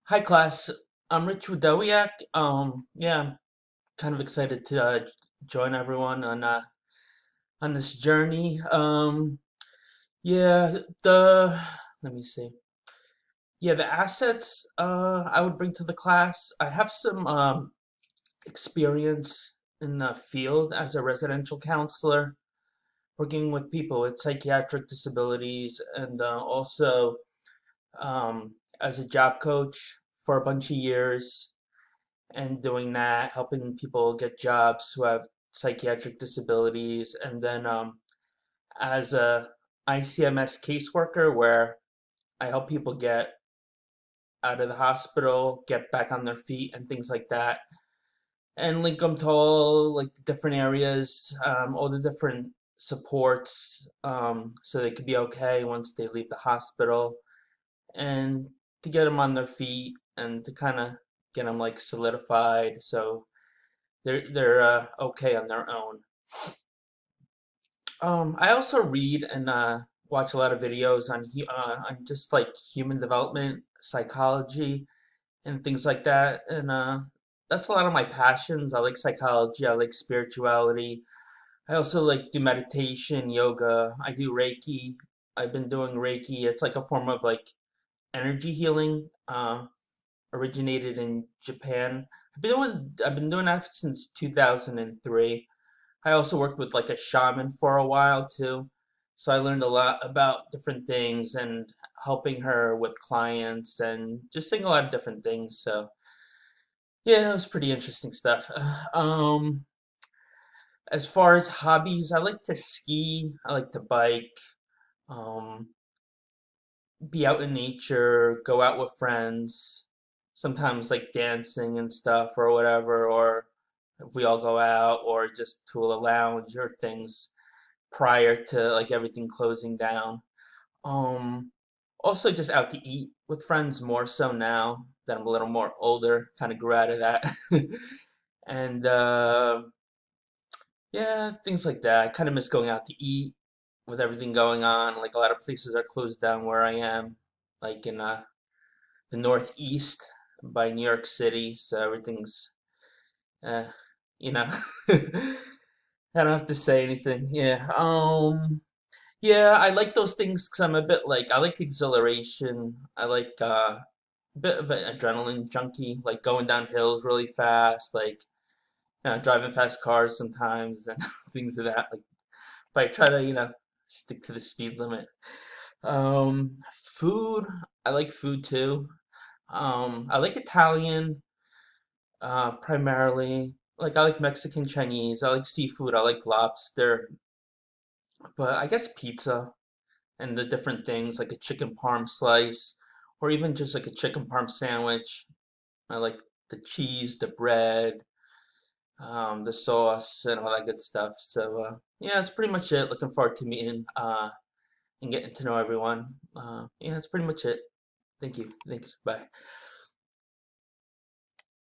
Hi class, I'm Rich Wadowiak. Yeah, I'm kind of excited to join everyone on this journey. Yeah, the let me see. Yeah, the assets I would bring to the class. I have some experience in the field as a residential counselor, working with people with psychiatric disabilities, and also as a job coach for a bunch of years. And doing that, helping people get jobs who have psychiatric disabilities, and then as a ICMS caseworker, where I help people get out of the hospital, get back on their feet, and things like that, and link them to all like the different areas, all the different supports, so they could be okay once they leave the hospital, and to get them on their feet and to kind of get them like solidified so they're okay on their own. I also read and watch a lot of videos on just like human development, psychology, and things like that. And that's a lot of my passions. I like psychology. I like spirituality. I also like do meditation, yoga. I do Reiki. I've been doing Reiki. It's like a form of like energy healing. Originated in Japan. I've been doing that since 2003. I also worked with like a shaman for a while too. So I learned a lot about different things and helping her with clients and just seeing a lot of different things. So yeah, it was pretty interesting stuff. As far as hobbies, I like to ski, I like to bike, um, be out in nature, go out with friends, sometimes like dancing and stuff or whatever, or if we all go out or just to a lounge or things prior to like everything closing down. Um, Also just out to eat with friends more so now that I'm a little more older, kind of grew out of that. And yeah, things like that. I kind of miss going out to eat with everything going on. Like a lot of places are closed down where I am, like in the Northeast by New York City, so everything's uh, you know, I don't have to say anything. Yeah. Yeah, I like those things because I'm a bit like I like exhilaration. I like a bit of an adrenaline junkie, like going down hills really fast, like driving fast cars sometimes and things of that. Like, but I try to stick to the speed limit. Food, I like food too. I like Italian, primarily. Like I like Mexican, Chinese. I like seafood. I like lobster, but I guess pizza. And the different things like a chicken parm slice or even just like a chicken parm sandwich. I like the cheese, the bread, the sauce, and all that good stuff. So yeah, that's pretty much it. Looking forward to meeting and getting to know everyone. Yeah, that's pretty much it. Thank you. Thanks. Bye.